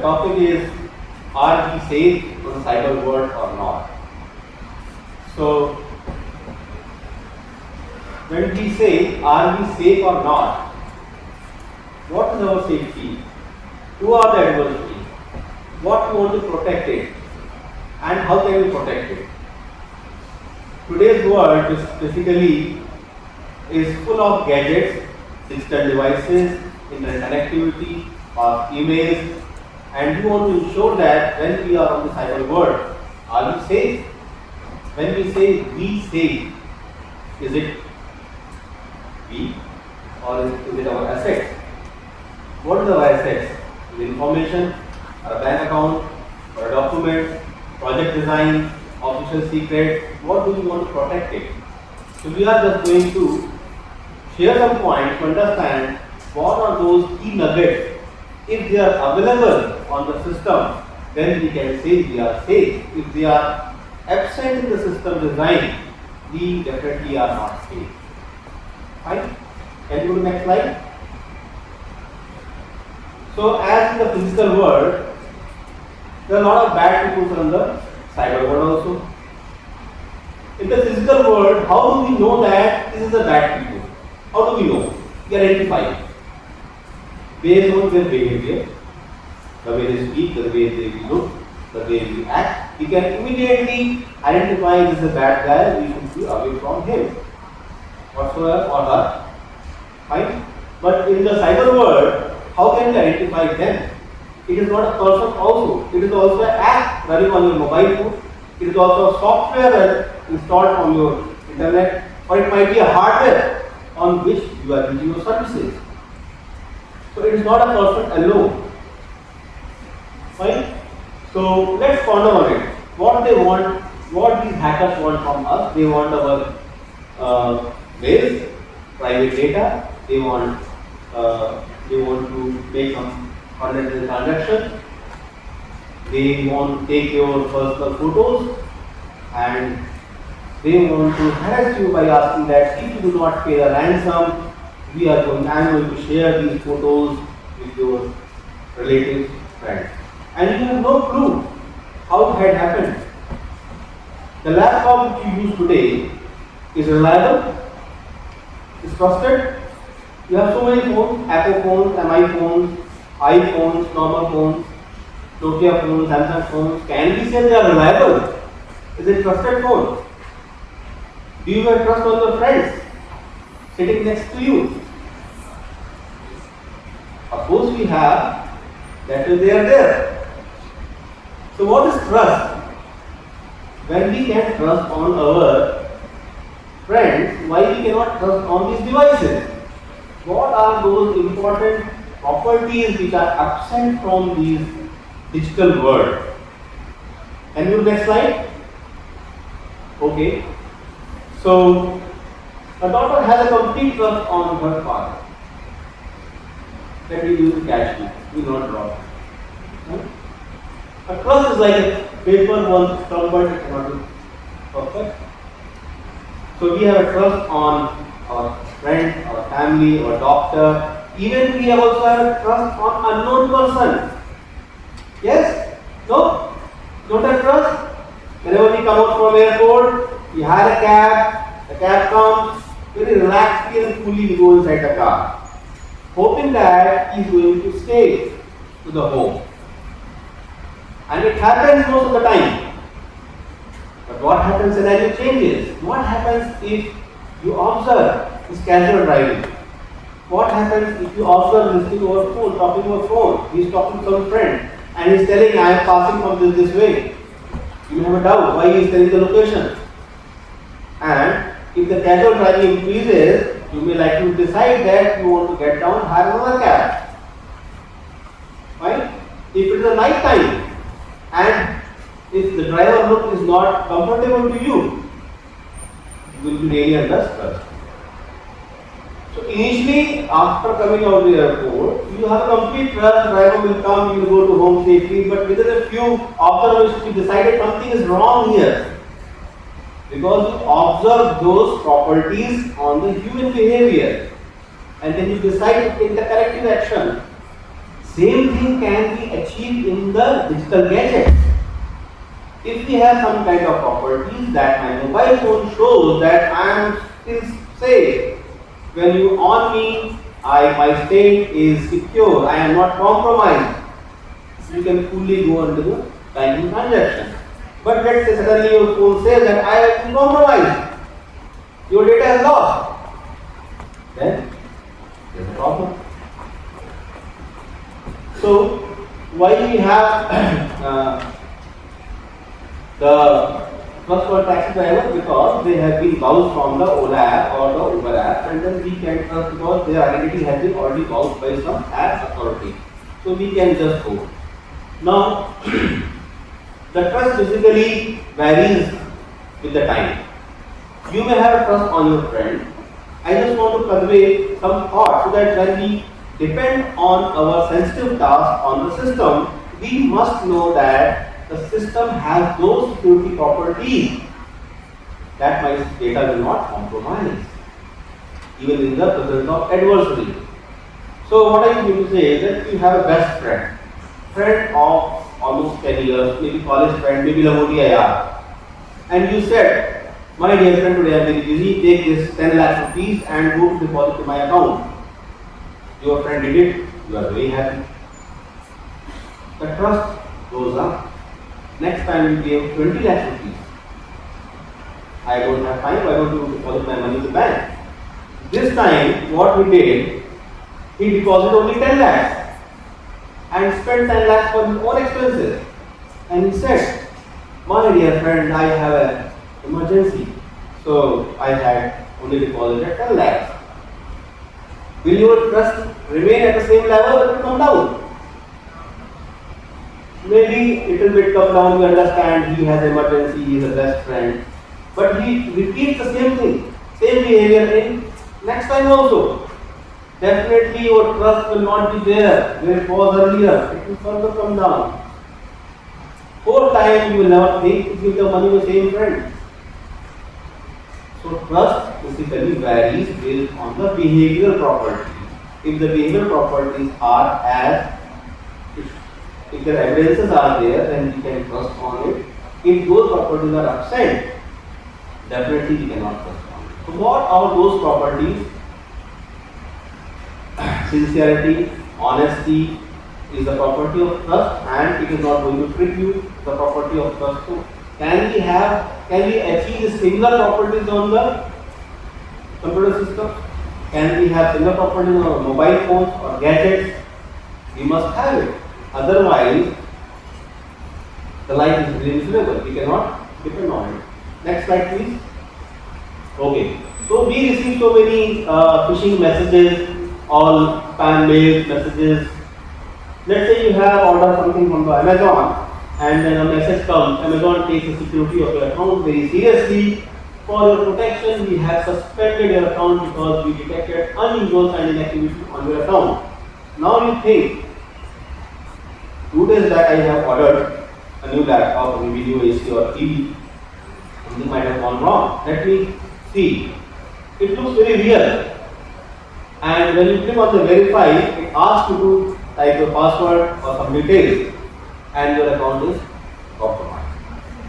topic is, are we safe on the cyber world or not? So, when we say, are we safe or not, what is our safety? Who are the adversary? What we want to protect it? And how can we protect it? Today's world is basically full of gadgets, digital devices, internet connectivity, or emails, and we want to ensure that when we are on the cyber world, are we safe? When we say we safe, is it we or is it our assets? What is our assets? Is it information, or a bank account, or a document, project design, official secret? What do we want to protect it? So we are just going to share some points to understand what are those key nuggets. If they are available on the system, then we can say we are safe. If they are absent in the system design, we definitely are not safe. Fine? Can you go to the next slide? So as in the physical world, there are a lot of bad people in the cyber world also. In the physical world, how do we know that this is the bad people? How do we know? We identify it. Based on their behavior, the way they speak, the way they look, the way they act, we can immediately identify this is a bad guy, we should be away from him, whatsoever or her. Right? But in the cyber world, how can we identify them? It is not a person also, it is also an app running on your mobile phone, it is also a software installed on your internet, or it might be a hardware on which you are using your services. So it is not a person alone. Fine? So let's ponder on it. What they want, what these hackers want from us, they want our mails, private data, they want to make some content transaction, they want to take your personal photos, and they want to harass you by asking that if you do not pay the ransom, I am going to share these photos with your relatives, friends. And you have no clue how it had happened. The laptop which you use today is reliable, is trusted. You have so many phones, Apple phones, MI phones, iPhones, normal phones, Nokia phones, Samsung phones. Can we say they are reliable? Is it trusted phone? Do you have trust on your friends sitting next to you? Of course we have, that is they are there. So what is trust? When we can trust on our friends, why we cannot trust on these devices? What are those important properties which are absent from these digital world? Can you next slide? Okay. So a daughter has a complete trust on her father. That we use to catch you, we will not drop. A trust is like a paper once stumbled, it cannot be perfect. So we have a trust on our friend, our family, our doctor. Even we also have a trust on unknown person. Yes? No? Don't have trust? Whenever we come out from airport, we hire a cab, the cab comes, very relaxedly and coolly we go inside the car, hoping that he is going to stay to the home. And it happens most of the time. But what happens when it changes? What happens if you observe his casual driving? What happens if you observe listening over phone, talking over phone? He is talking to some friend and he is telling, I am passing from this way. You have a doubt why he is telling the location. And if the casual driving increases, you may like to decide that you want to get down, hire another cab. Right? If it is a night time and if the driver look is not comfortable to you, you will be really under stress. So initially, after coming out of the airport, you have a complete trust, driver will come, you will go to home safely, but within a few observations, you decided something is wrong here. Because you observe those properties on the human behavior, and then you decide to take the corrective action. Same thing can be achieved in the digital gadget. If we have some kind of properties that my mobile phone shows that I am still safe, when you on me, my state is secure, I am not compromised, you can fully go into the banking transaction. But let's say suddenly your phone says that I have been compromised, your data is lost, then there's a problem. So why we have the trust for taxi driver? Because they have been bounced from the Ola app or the Uber app, and then we can trust because their identity has been already bounced by some app authority. So we can just go. Now, the trust basically varies with the time. You may have a trust on your friend. I just want to convey some thoughts so that when we depend on our sensitive task on the system, we must know that the system has those security properties that my data will not compromise, even in the presence of adversary. So what I am going to say is that you have a best friend of almost 10 years, maybe college friend, maybe Lahotia yaar, and you said, my dear friend, today I am very busy, take this 10 lakh rupees and go to deposit to my account. Your friend did it, you are very happy. The trust goes up. Next time you give 20 lakh rupees. I don't have time, why don't you deposit my money to the bank? This time, what he did, he deposited only 10 lakhs and spent 10 lakhs for his own expenses. And he said, my dear friend, I have an emergency, so I had only deposited 10 lakhs. Will your trust remain at the same level or will it come down? Maybe little bit come down, you understand he has emergency, he is a best friend. But he repeats the same thing, same behavior in next time also. Definitely your trust will not be there where it was earlier, it will further come down. Fourth time you will never think to give the money to the same friend. So trust basically varies based on the behavioral properties. If the behavioral properties are as, if the evidences are there, then we can trust on it. If those properties are absent, definitely we cannot trust on it. So what are those properties? Sincerity, honesty is the property of trust, and it is not going to trick you. The property of trust. So can we achieve similar properties on the computer system? Can we have similar properties on our mobile phones or gadgets? We must have it. Otherwise, the life is really miserable. We cannot depend on it. Next slide, please. Okay. So we receive so many phishing messages, all spam mail messages. Let's say you have ordered something from the Amazon, and then a message comes. Amazon takes the security of your account very seriously. For your protection, we have suspended your account because we detected unusual signing activity on your account. Now you think, 2 days back I have ordered a new laptop, a video AC or TV. Something might have gone wrong. Let me see. It looks very real. And when you click on the verify, it asks you to type your password or some details, and your account is compromised.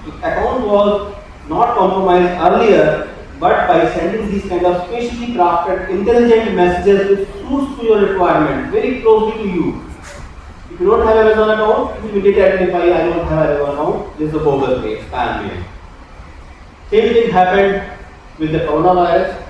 The account was not compromised earlier, but by sending these kind of specially crafted intelligent messages which suits to your requirement very closely to you. If you don't have Amazon account, you will immediately identify, I don't have Amazon account, this is a bogus mail, spam mail. Same thing happened with the coronavirus.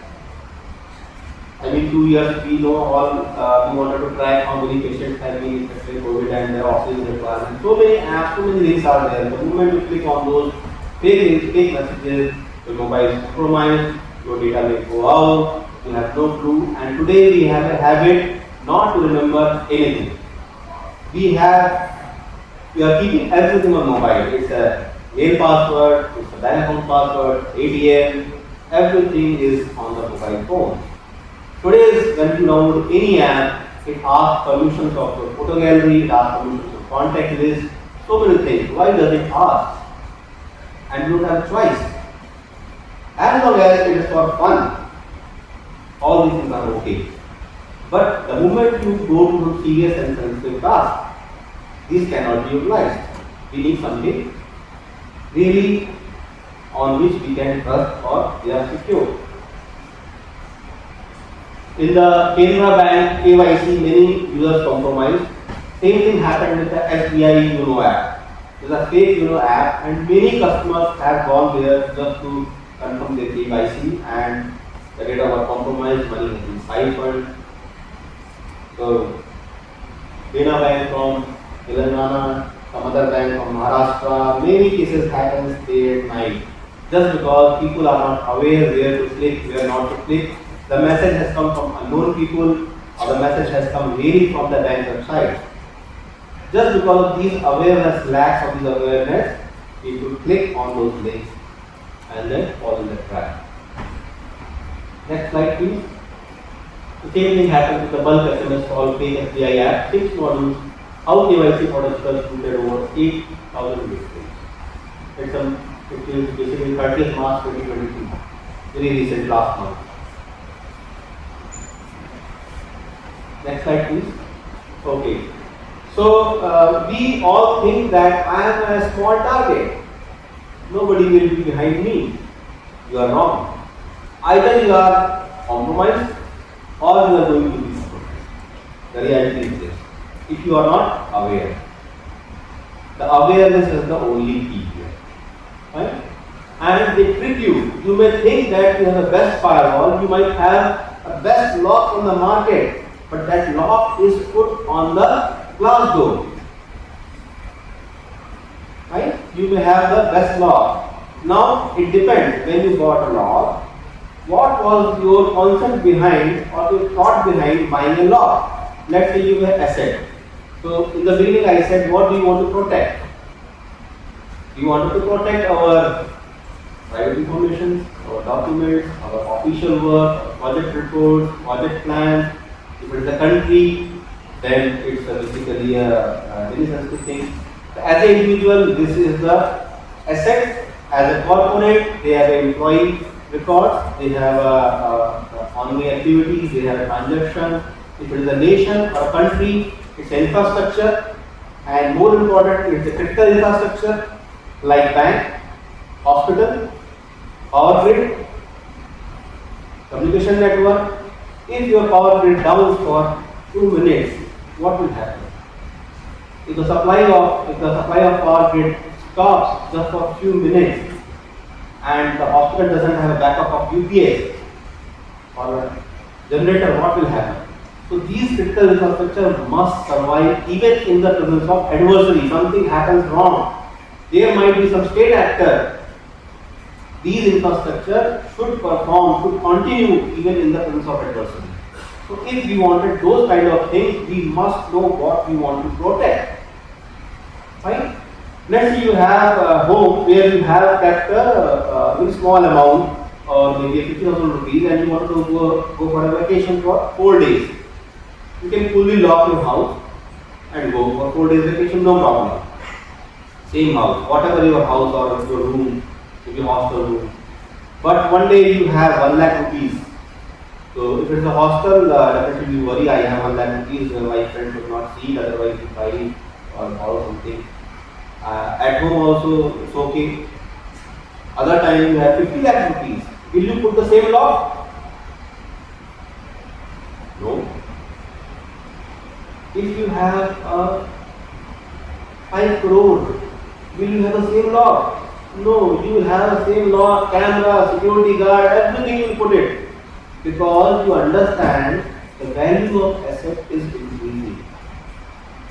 I mean, 2 years we know all, we wanted to track how many patients have been infected with COVID and their oxygen requirement. So many apps, so many links are there. The moment you click on those fake messages, your mobile is compromised, your data may go out, you have no clue. And today we have a habit not to remember anything. We are keeping everything on mobile. It's a mail password, it's a bank account password, ATM, everything is on the mobile phone. Today, when you download any app, it asks permissions of your photo gallery, it asks permissions of contact list, so many things. Why does it ask? And you don't have a choice. As long as it is for fun, all these things are okay. But the moment you go to some serious and sensitive task, these cannot be utilized. We need something really on which we can trust or they are secure. In the Enigma bank KYC, many users compromised. Same thing happened with the SBI YONO app. It's a fake YONO app, and many customers have gone there just to confirm their KYC, and the data was compromised, money has been siphoned. So, Dena bank from Telangana, some other bank from Maharashtra, many cases happen day and night. Just because people are not aware where to click, where not to click. The message has come from unknown people, or the message has come really from the bank website. Just because of these awareness, lacks of this awareness, people click on those links and then fall in the trap. Next slide, please. The same thing happens with the bulk SMS called fake SBI app. 6 modules, how KYC protocol routed over 8,000 victims. It is basically 30th March 2022, very recent, last month. Next slide, please. Okay. So we all think that I am a small target. Nobody will be behind me. You are wrong. Either you are compromised or you are going to be compromised. The reality is this. If you are not aware, the awareness is the only key here. Right? And they trick you. You may think that you have the best firewall, you might have a best lock on the market, but that lock is put on the glass door. Right? You may have the best lock. Now it depends when you got a lock. What was your concept behind or your thought behind buying a lock? Let's say you have asset. So in the beginning I said, what do you want to protect? We wanted to protect our private information, our documents, our official work, our project reports, project plans. If it is a country, then it's basically a very sensitive thing. As an individual, this is the asset. As a corporate, they have employee records, they have ongoing activities, they have a transaction. If it is a nation or a country, it's infrastructure, and more important, it's a critical infrastructure like bank, hospital, power grid, communication network. If your power grid downs for 2 minutes, what will happen? If the supply of power grid stops just for a few minutes and the hospital doesn't have a backup of UPS or a generator, what will happen? So these critical infrastructure must survive even in the presence of adversary. Something happens wrong. There might be some state actor. These infrastructure should perform, should continue even in the presence of adversary. So if we wanted those kind of things, we must know what we want to protect. Right? Let's say you have a home where you have kept a very small amount or maybe 50,000 rupees and you want to go for a vacation for 4 days. You can fully lock your house and go for 4 days vacation, no problem. Same house, whatever your house or your room, maybe hostel room. But one day you have 1 lakh rupees. So if it's a hostel, definitely you worry, I have 1 lakh rupees, my friend should not see it, otherwise if I or borrow something. At home also it's okay. Other time you have 50 lakh rupees. Will you put the same lock? No. If you have 5 crore, will you have the same lock? No, you will have the same lock, camera, security guard, everything you will put it. Because you understand the value of asset is increasing.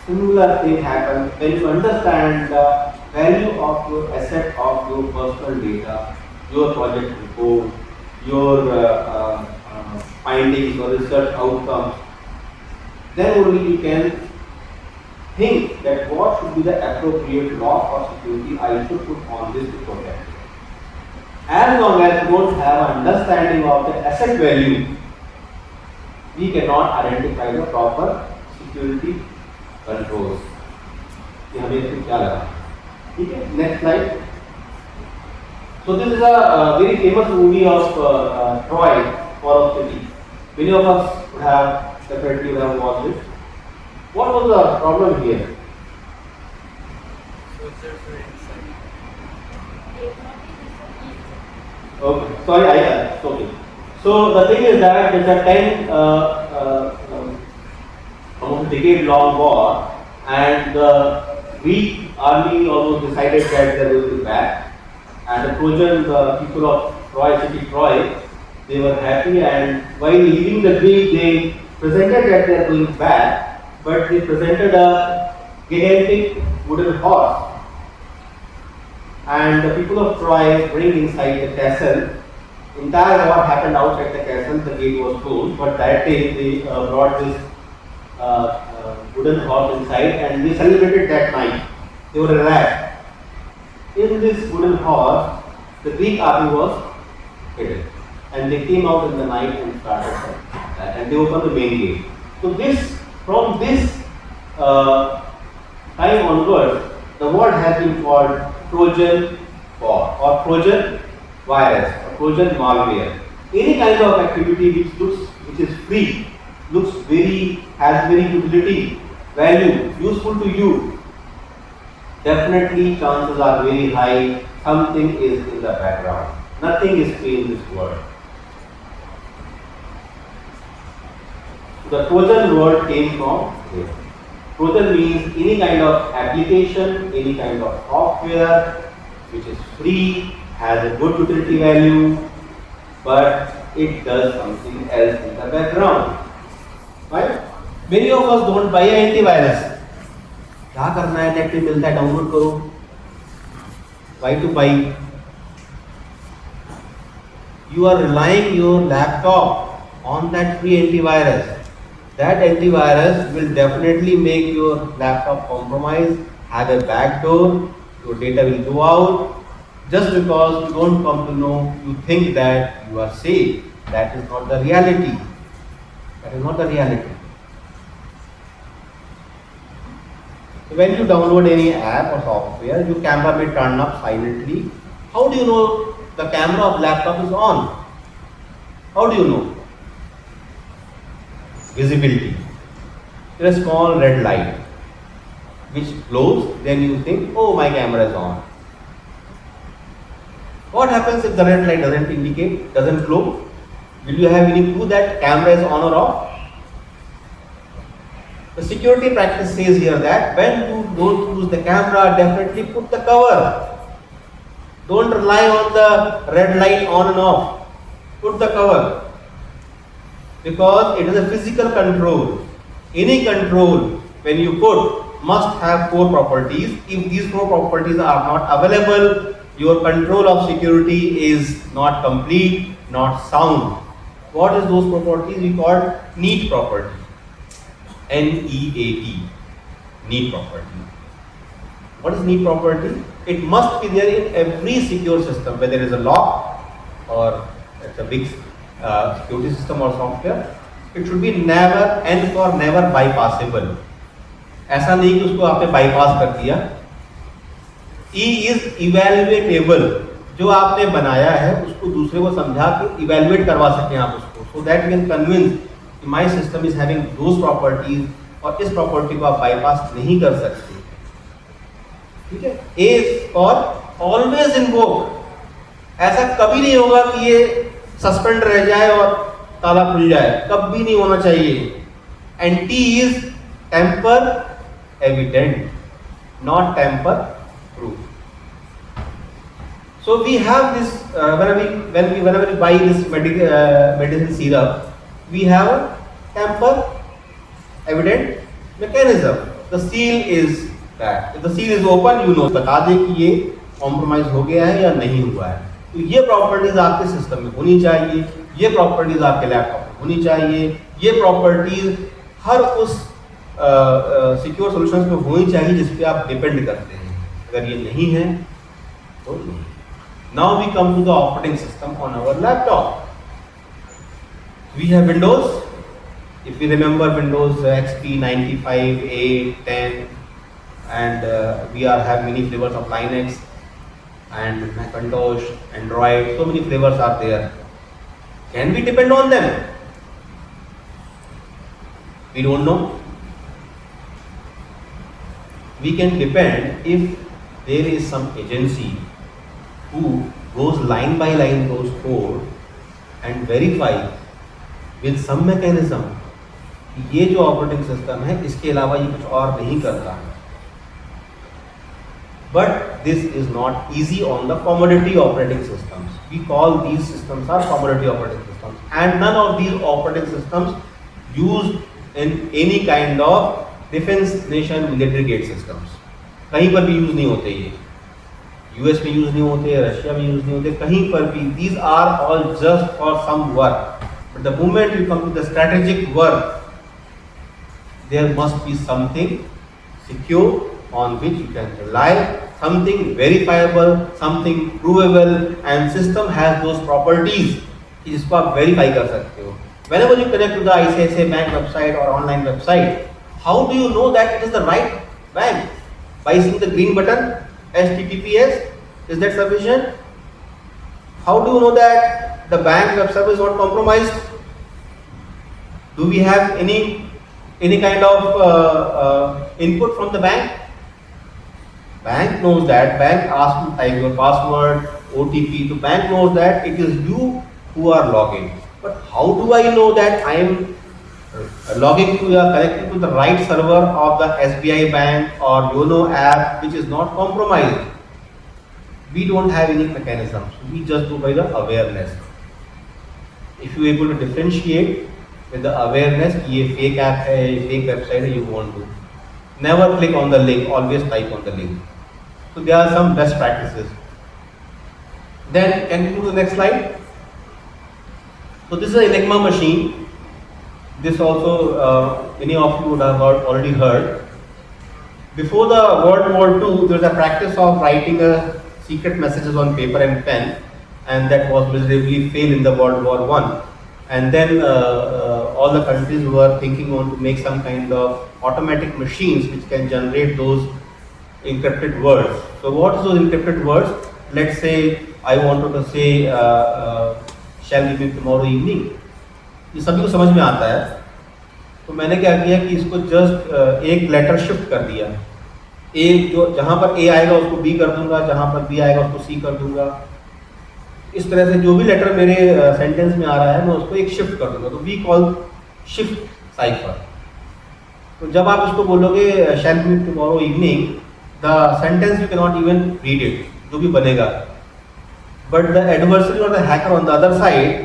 Similar thing happens when you understand the value of your asset, of your personal data, your project report, your findings or research outcomes. Then only you can think that what should be the appropriate lock or security I should put on this to protect it. As long as you don't have an understanding of the asset value, we cannot identify the proper security controls. Next slide. So this is a very famous movie of Troy, Fall of City. Many of us would have Definitely you have watched it. What was the problem here? Okay, sorry, okay. So the thing is that it's a 10 almost decade long war, and the Greek army almost decided that they will be back, and the Trojan, the people of Troy, city Troy, they were happy, and while leaving the Greek, they presented that they are going back, but they presented a gigantic wooden horse. And the people of Troy bring inside the castle. Entire what happened outside the castle, the gate was closed, but that day they brought this wooden horse inside and they celebrated that night. They were relaxed. In this wooden horse, the Greek army was hidden. And they came out in the night and started that. And they opened the main gate. So from this time onwards, the word has been called Trojan war or Trojan virus or Trojan malware. Any kind of activity which is free, has very utility, value, useful to you, definitely chances are very high something is in the background. Nothing is free in this world. The Trojan word came from here. Trojan means any kind of application, any kind of software which is free, has a good utility value, but it does something else in the background. Right? Many of us don't buy an antivirus. क्या करना है, net पे मिलता है, download करो. Why to buy? You are relying your laptop on that free antivirus. That antivirus will definitely make your laptop compromised, have a backdoor, your data will go out. Just because you don't come to know, you think that you are safe. That is not the reality. That is not the reality. So when you download any app or software, your camera may turn up silently. How do you know the camera of laptop is on? How do you know? Visibility. There is a small red light which glows, then you think, oh, my camera is on. What happens if the red light doesn't indicate, doesn't glow? Will you have any clue that camera is on or off? The security practice says here that when you don't use the camera, definitely put the cover. Don't rely on the red light on and off. Put the cover. Because it is a physical control. Any control, when you put, must have 4 properties. If these 4 properties are not available, your control of security is not complete, not sound. What is those properties? We call neat property. N-E-A-T. Neat property. What is neat property? It must be there in every secure system, whether it is a lock or it's a big security system or software. It should be never, and for never bypassable. ऐसा नहीं कि उसको आपने bypass कर दिया. E is evaluatable. जो आपने बनाया है उसको दूसरे को समझा के evaluate करवा सकें आप उसको, so that you can convince कि my system is having those properties और इस property को आप bypass नहीं कर सकते. ठीक है? A is for always invoke. ऐसा कभी नहीं होगा कि ये सस्पेंड रह जाए और ताला खुल जाए, कभी नहीं होना चाहिए. And T is tamper evident, not tamper proof. So we have this whenever we buy this medicine syrup, we have a tamper evident mechanism. The seal is that if the seal is open, you know, बता दे कि ये compromise हो गया है या नहीं हुआ है. तो ये प्रॉपर्टीज आपके सिस्टम में होनी चाहिए, ये प्रॉपर्टीज आपके लैपटॉप में होनी चाहिए, ये प्रॉपर्टीज हर उस सिक्योर सॉल्यूशंस में होनी चाहिए जिस पे आप डिपेंड करते हैं. अगर ये नहीं है तो नहीं. Now we come to the operating system on our laptop. We have Windows. If we remember Windows XP 95, 8, 10, and we have many flavors of Linux and Macintosh, Android, so many flavors are there. Can we depend on them? We don't know. We can depend if there is some agency who goes line by line those code and verify with some mechanism कि ये जो operating system है इसके अलावा ये कुछ और नहीं करता. But this is not easy on the commodity operating systems. We call these systems are commodity operating systems, and none of these operating systems used in any kind of defense nation military grade systems. कहीं पर भी use नहीं होते ये. US में use नहीं होते, Russia में यूज नहीं होते, कहीं पर भी. These are all just for some work. But the moment you come to the strategic work, there must be something secure on which you can rely, something verifiable, something provable, and system has those properties कि जिसको आप verify कर सकते हो. Whenever you connect to the ICICI bank website or online website, how do you know that it is the right bank? By seeing the green button, HTTPS, is that sufficient? How do you know that the bank web server is not compromised? Do we have any kind of input from the bank? Bank knows that. Bank asks you to type your password, OTP. So bank knows that it is you who are logging. But how do I know that I am logging to connected to the right server of the SBI bank or YONO app which is not compromised? We don't have any mechanisms. We just go by the awareness. If you are able to differentiate with the awareness, ये fake app है, ये fake website है, you want to never click on the link. Always type on the link. So there are some best practices. Then can you go to the next slide? So this is an Enigma machine. This also many of you would have already heard. Before the World War II, there was a practice of writing secret messages on paper and pen, and that was miserably failed in the World War I. And then all the countries were thinking on to make some kind of automatic machines which can generate those encrypted words. So what is those encrypted words? Let's say I wanted to say shall we meet tomorrow evening. ये सभी को समझ में आता है. तो मैंने क्या किया कि इसको जस्ट एक लेटर शिफ्ट कर दिया. ए जो जहाँ पर ए आएगा उसको बी कर दूंगा, जहाँ पर बी आएगा उसको सी कर दूंगा. इस तरह से जो भी लेटर मेरे सेंटेंस में आ रहा है मैं उसको एक शिफ्ट कर दूंगा. तो वी कॉल शिफ्ट साइफर. तो जब आप इसको बोलोगे shall we meet tomorrow evening, the sentence you can not even read it, जो भी बनेगा. बट द एडवर्सरी और the hacker on the other side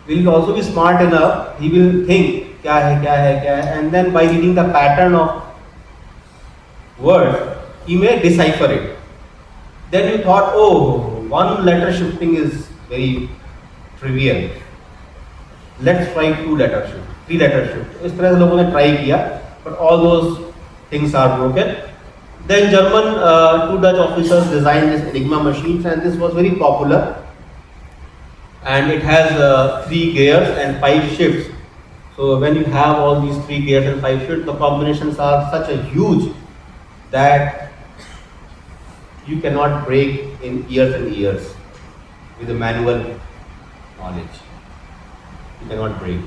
will also be smart enough. He will think क्या है, and then by reading the pattern of words, he may decipher it. Then you thought, oh, one letter shifting is very trivial. Let's try 2 letter shift, 3 letter shift. इस तरह से लोगों ने try किया, but all those things are broken. Then German 2 Dutch officers designed this Enigma machines, and this was very popular. And it has 3 gears and 5 shifts. So when you have all these 3 gears and 5 shifts, the combinations are such a huge that you cannot break in years and years with the manual knowledge. You cannot break.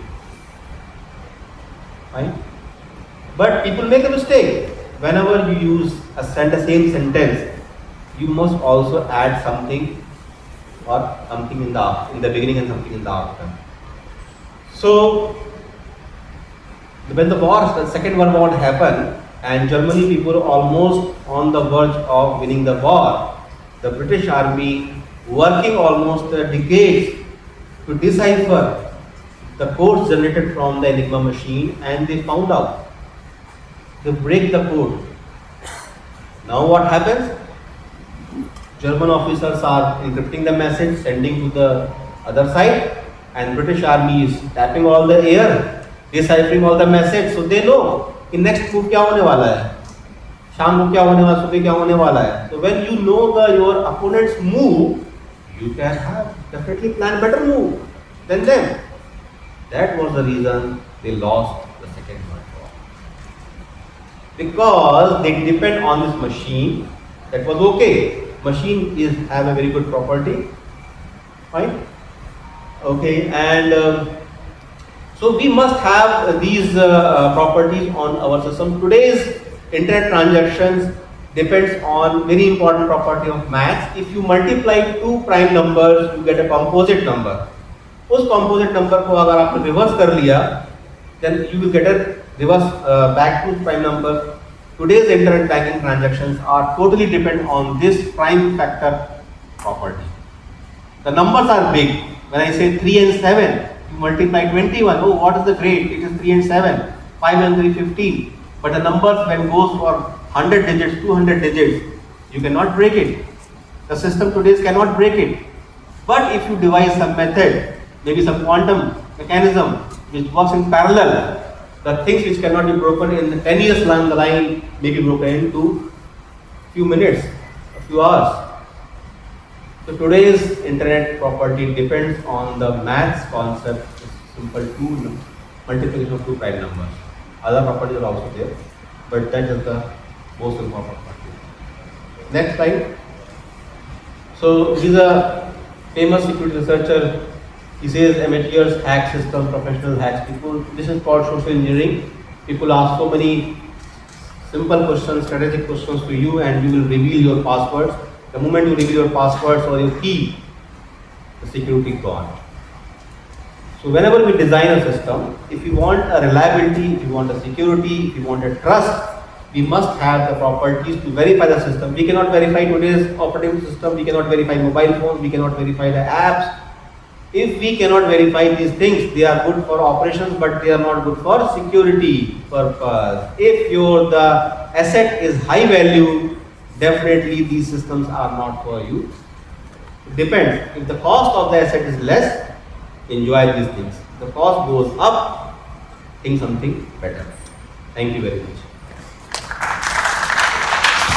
Right? But people make a mistake. Whenever you send the same sentence, you must also add something or something in the beginning and something in the after. So when the second World War happened and Germany people were almost on the verge of winning the war, the British army working almost decades to decipher the codes generated from the Enigma machine, and they found out. They break the code. Now what happens? German officers are encrypting the message, sending to the other side, and British army is tapping all the air, deciphering all the message. So they know कि next move क्या होने वाला है, शाम को क्या होने वाला, सुबह क्या होने वाला है. So when you know your opponent's move, you can have definitely plan better move than them. That was the reason they lost the Second World War, because they depend on this machine. That was okay. Machine have a very good property, right? Okay, and So we must have these properties on our system. Today's internet transactions depends on very important property of maths. If you multiply two prime numbers, you get a composite number. उस composite number को अगर आपने reverse कर लिया, then you will get a reverse back to prime number. Today's internet banking transactions are totally depend on this prime factor property. The numbers are big. When I say 3 and 7, you multiply 21. Oh, what is the grade? It is 3 and 7. 5 and 3, 15. But the numbers when goes for 100 digits, 200 digits, you cannot break it. The system today cannot break it. But if you devise some method, maybe some quantum mechanism which works in parallel, the things which cannot be broken in 10 years down the line may be broken into few minutes, a few hours. So today's internet property depends on the maths concept, simple two multiplication of two prime numbers. Other properties are also there, but that is the most important property. Next slide. So this is a famous security researcher. He says amateurs hack systems, professionals hack people. This is called social engineering. People ask so many simple questions, strategic questions to you, and you will reveal your passwords. The moment you reveal your passwords or your key, the security is gone. So whenever we design a system, if you want a reliability, if you want a security, if you want a trust, we must have the properties to verify the system. We cannot verify today's operating system, we cannot verify mobile phones, we cannot verify the apps. If we cannot verify these things, they are good for operations, but they are not good for security purpose. If the asset is high value, definitely these systems are not for you. It depends. If the cost of the asset is less, enjoy these things. The cost goes up, think something better. Thank you very much.